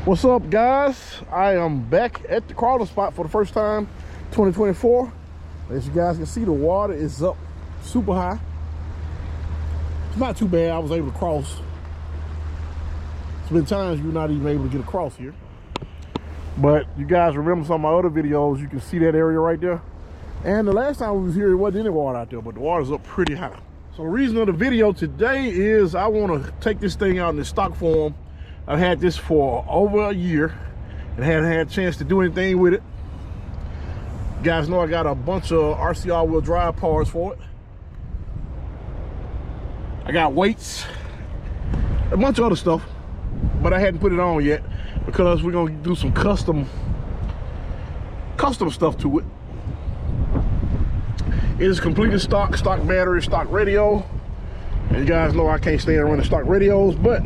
What's up, guys? I am back at the crawler spot for the first time 2024. As you guys can see, the water is up super high. It's not too bad. I was able to cross. There's been times you're not even able to get across here. But you guys remember some of my other videos, you can see that area right there. And the last time we was here, there wasn't any water out there, but the water's up pretty high. So the reason of the video today is I want to take this thing out in the stock form. I've had this for over a year and hadn't had a chance to do anything with it. You guys know I got a bunch of RC all-wheel drive parts for it. I got weights, a bunch of other stuff, but I hadn't put it on yet because we're gonna do some custom stuff to it. It is completely stock battery, stock radio. And you guys know I can't stand running stock radios, but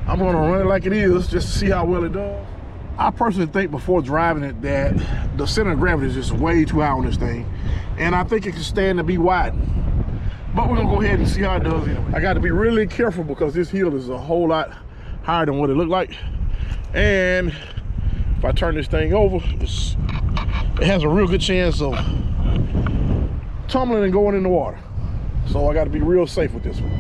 I'm gonna run it like it is just to see how well it does. I personally think before driving it that the center of gravity is just way too high on this thing. And I think it can stand to be widened. But we're gonna go ahead and see how it does anyway. I got to be really careful because this hill is a whole lot higher than what it looked like. And if I turn this thing over, it has a real good chance of tumbling and going in the water. So I got to be real safe with this one.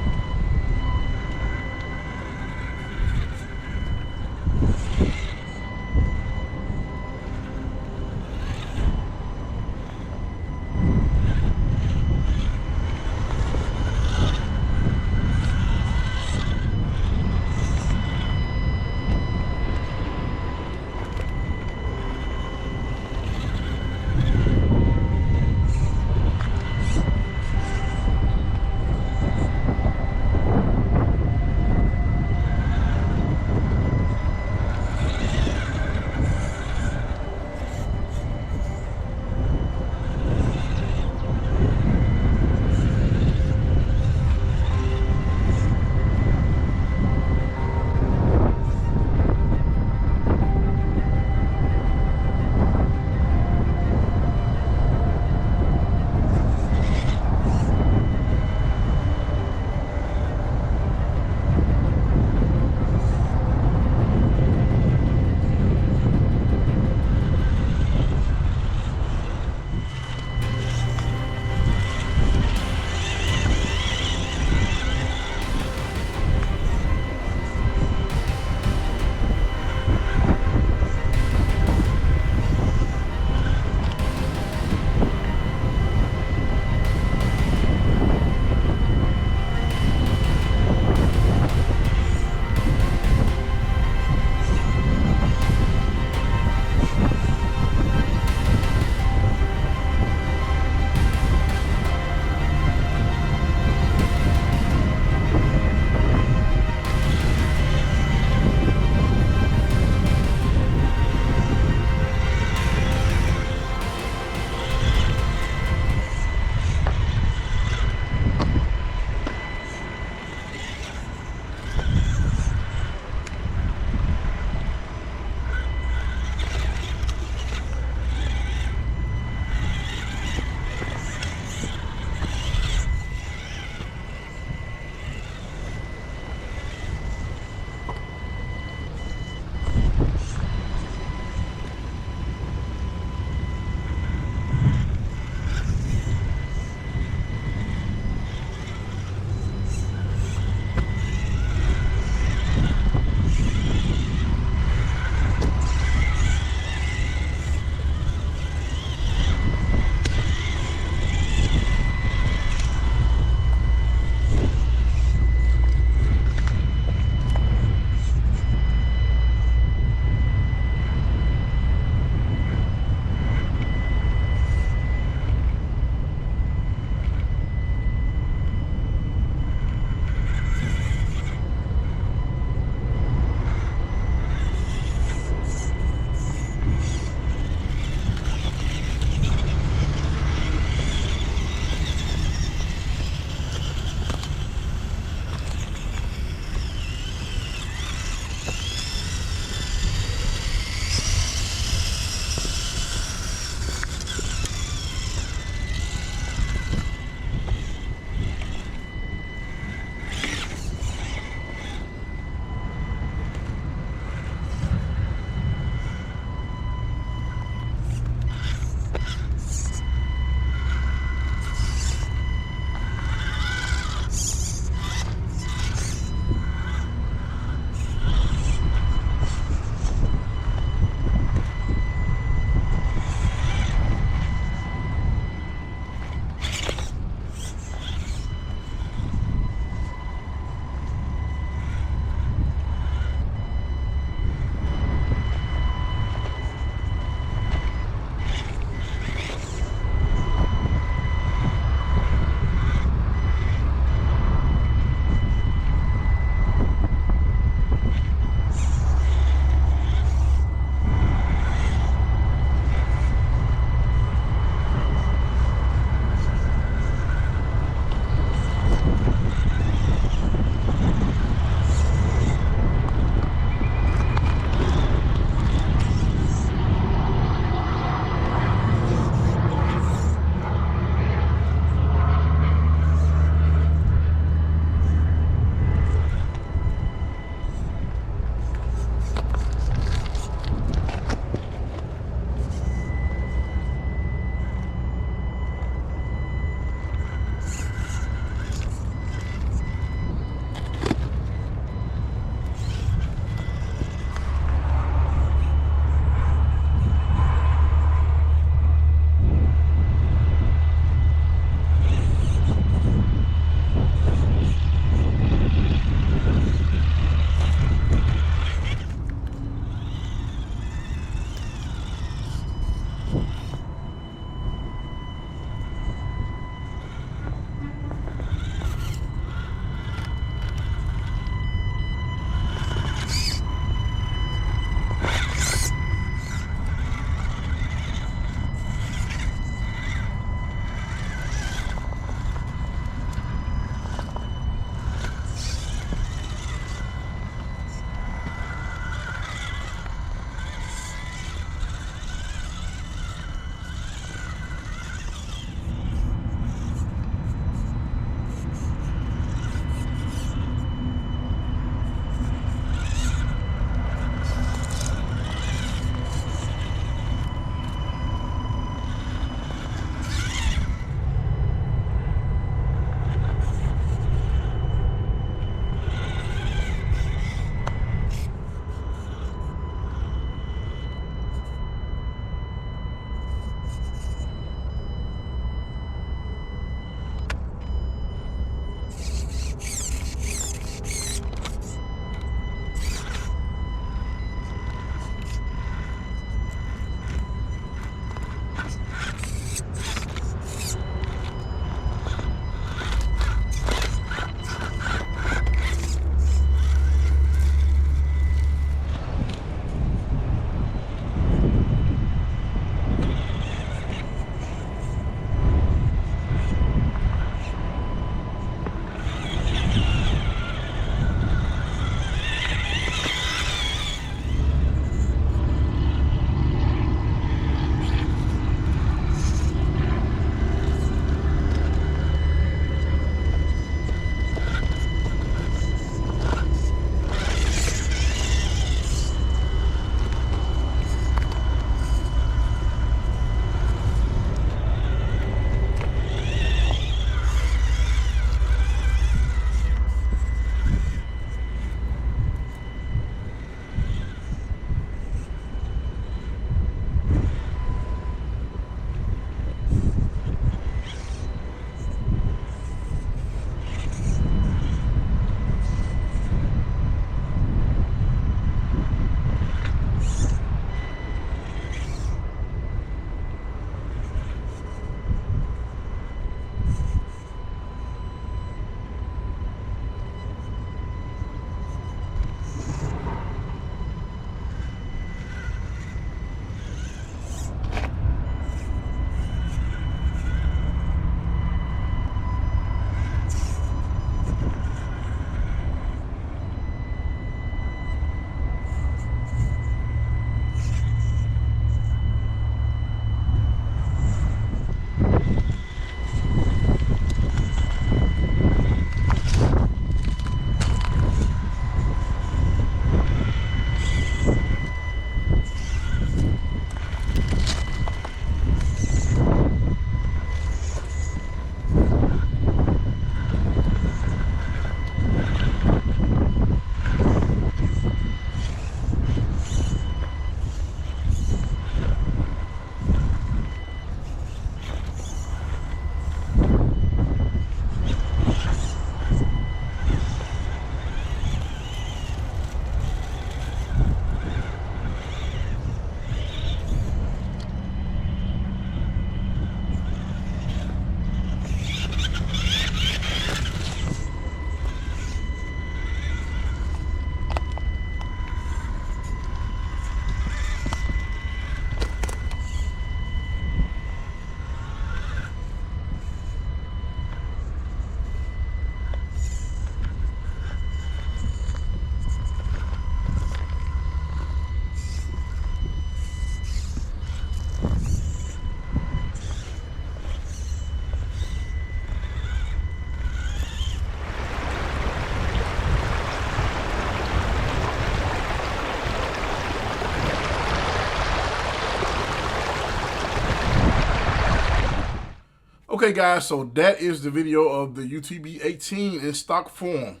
Okay, guys, so that is the video of the UTB18 in stock form.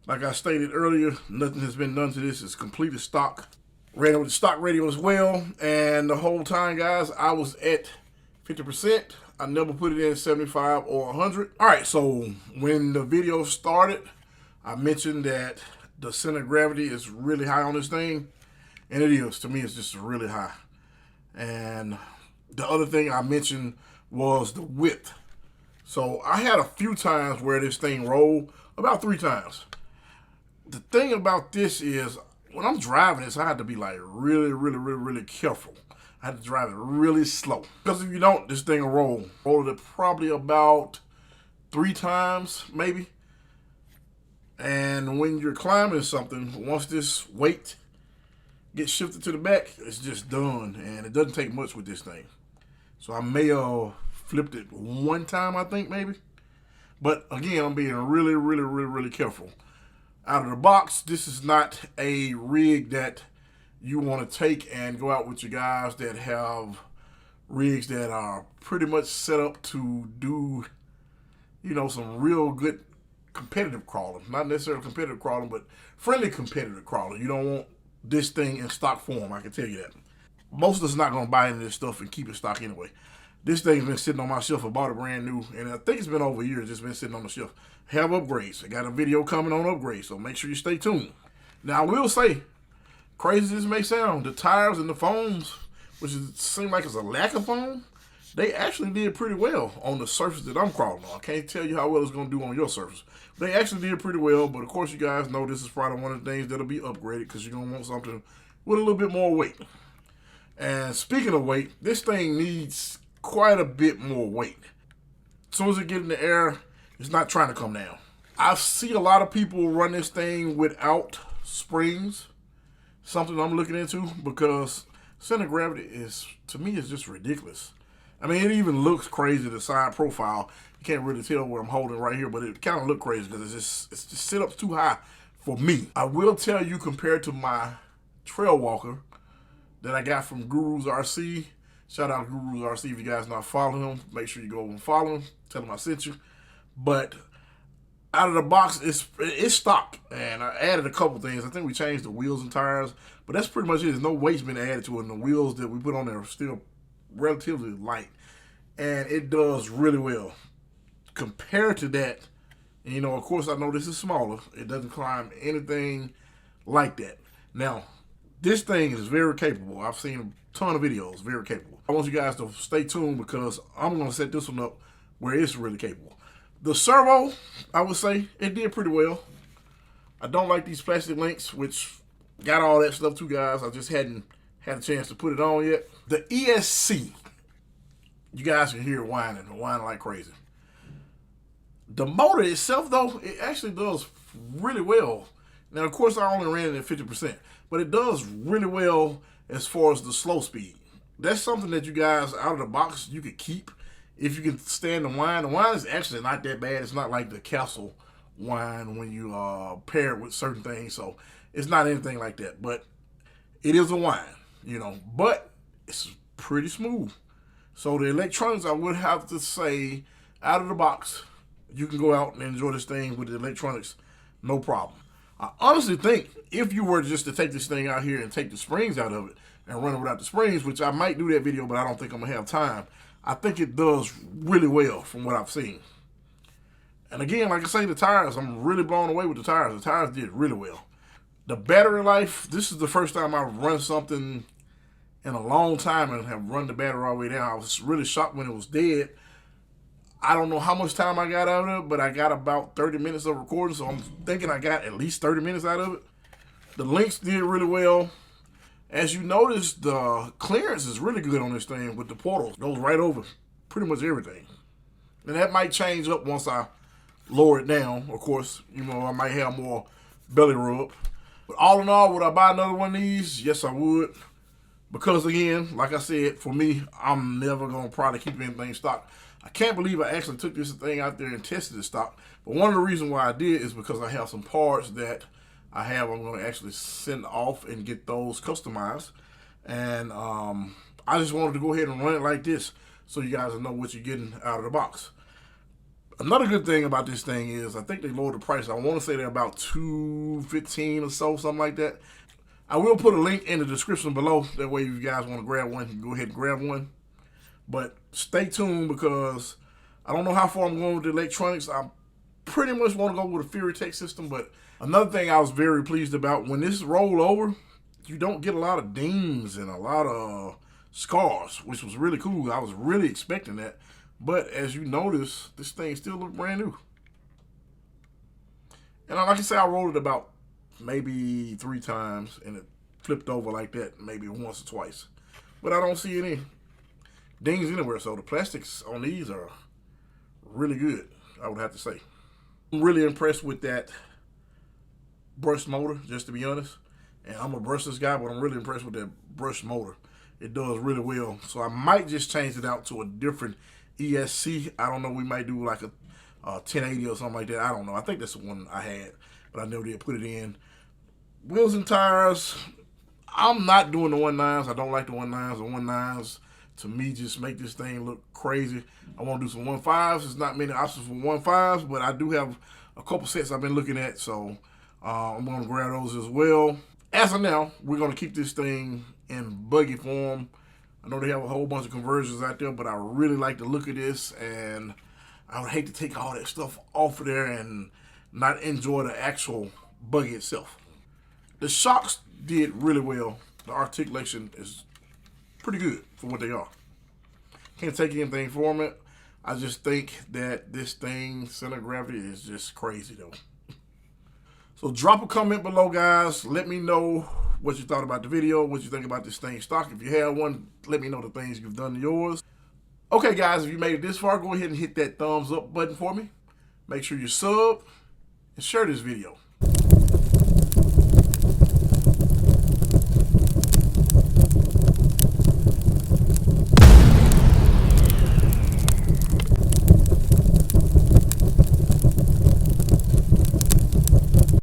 Like I stated earlier, nothing has been done to this. It's completely stock. Ran it with the stock radio as well. And the whole time, guys, I was at 50%. I never put it in 75 or 100. All right, so when the video started, I mentioned that the center of gravity is really high on this thing. And it is. To me, it's just really high. And the other thing I mentioned was the width. So I had a few times where this thing rolled, about 3 times. The thing about this is, when I'm driving this, I had to be like really careful. I had to drive it really slow. Because if you don't, this thing will roll. Rolled it probably about 3 times, maybe. And when you're climbing something, once this weight gets shifted to the back, it's just done. And it doesn't take much with this thing. So I may have flipped it 1 time, I think, maybe. But again, I'm being really careful. Out of the box, this is not a rig that you want to take and go out with your guys that have rigs that are pretty much set up to do, you know, some real good competitive crawling. Not necessarily competitive crawling, but friendly competitive crawling. You don't want this thing in stock form, I can tell you that. Most of us not going to buy into this stuff and keep it stock anyway. This thing's been sitting on my shelf. I bought it brand new, and I think it's been over a year. It's just been sitting on the shelf. Have upgrades. I got a video coming on upgrades, so make sure you stay tuned. Now, I will say, crazy as this may sound, the tires and the foams, which seem like it's a lack of foam, they actually did pretty well on the surface that I'm crawling on. I can't tell you how well it's going to do on your surface. They actually did pretty well, but of course you guys know this is probably one of the things that'll be upgraded because you're going to want something with a little bit more weight. And speaking of weight, this thing needs quite a bit more weight. As soon as it gets in the air, it's not trying to come down. I see a lot of people run this thing without springs. Something I'm looking into because center of gravity is, to me, is just ridiculous. I mean, it even looks crazy, the side profile. You can't really tell what I'm holding right here, but it kind of looks crazy because it's just sit up too high for me. I will tell you, compared to my trail walker that I got from Gurus RC. Shout out to Gurus RC. If you guys not following him, make sure you go and follow him. Tell him I sent you. But out of the box, it's stock. And I added a couple things. I think we changed the wheels and tires. But that's pretty much it. There's no weight's been added to it. And the wheels that we put on there are still relatively light. And it does really well. Compared to that, and, you know, of course, I know this is smaller. It doesn't climb anything like that. Now, this thing is very capable. I've seen a ton of videos, very capable. I want you guys to stay tuned because I'm going to set this one up where it's really capable. The servo, I would say, it did pretty well. I don't like these plastic links, which got all that stuff too, guys. I just hadn't had a chance to put it on yet. The ESC, you guys can hear it whining like crazy. The motor itself, though, it actually does really well. Now, of course, I only ran it at 50%, but it does really well as far as the slow speed. That's something that you guys, out of the box, you could keep if you can stand the whine. The whine is actually not that bad. It's not like the Castle whine when you pair it with certain things, so it's not anything like that. But it is a whine, you know, but it's pretty smooth. So the electronics, I would have to say, out of the box, you can go out and enjoy this thing with the electronics, no problem. I honestly think if you were just to take this thing out here and take the springs out of it and run it without the springs, which I might do that video, but I don't think I'm going to have time, I think it does really well from what I've seen. And again, like I say, the tires, I'm really blown away with the tires. The tires did really well. The battery life, this is the first time I've run something in a long time and have run the battery all the way down. I was really shocked when it was dead. I don't know how much time I got out of it, but I got about 30 minutes of recording, so I'm thinking I got at least 30 minutes out of it. The links did really well. As you notice, the clearance is really good on this thing with the portals. Goes right over pretty much everything. And that might change up once I lower it down. Of course, you know, I might have more belly rub. But all in all, would I buy another one of these? Yes, I would. Because again, like I said, for me, I'm never going to probably keep anything stock. I can't believe I actually took this thing out there and tested the stock. But one of the reasons why I did is because I have some parts that I'm going to actually send off and get those customized. And I just wanted to go ahead and run it like this so you guys know what you're getting out of the box. Another good thing about this thing is I think they lowered the price. I want to say they're about $215 or so, something like that. I will put a link in the description below. That way, if you guys want to grab one, you can go ahead and grab one. But stay tuned because I don't know how far I'm going with the electronics. I pretty much want to go with a Fury Tech system. But another thing I was very pleased about, when this rolled over, you don't get a lot of dings and a lot of scars, which was really cool. I was really expecting that. But as you notice, this thing still looks brand new. And like I said, I rolled it about maybe 3 times and it flipped over like that maybe once or twice. But I don't see any dings anywhere. So the plastics on these are really good, I would have to say. I'm really impressed with that brushed motor, just to be honest. And I'm a brushless guy, but I'm really impressed with that brushed motor. It does really well. So I might just change it out to a different ESC. I don't know. We might do like a 1080 or something like that. I don't know. I think that's the one I had, but I never did put it in. Wheels and tires. I'm not doing the 1.9s. I don't like the 1.9s. The 1.9s to me just make this thing look crazy. I want to do some 1.5s. There's not many options for 1.5s, but I do have a couple sets I've been looking at, so I'm going to grab those as well. As of now, we're going to keep this thing in buggy form. I know they have a whole bunch of conversions out there, but I really like the look of this, and I would hate to take all that stuff off of there and not enjoy the actual buggy itself. The shocks did really well. The articulation is pretty good for what they are. Can't take anything from it. I just think that this thing, center of gravity, is just crazy though. So drop a comment below, guys. Let me know what you thought about the video, what you think about this thing stock. If you have one, let me know the things you've done to yours. Okay, guys, if you made it this far, go ahead and hit that thumbs up button for me. Make sure you sub and share this video.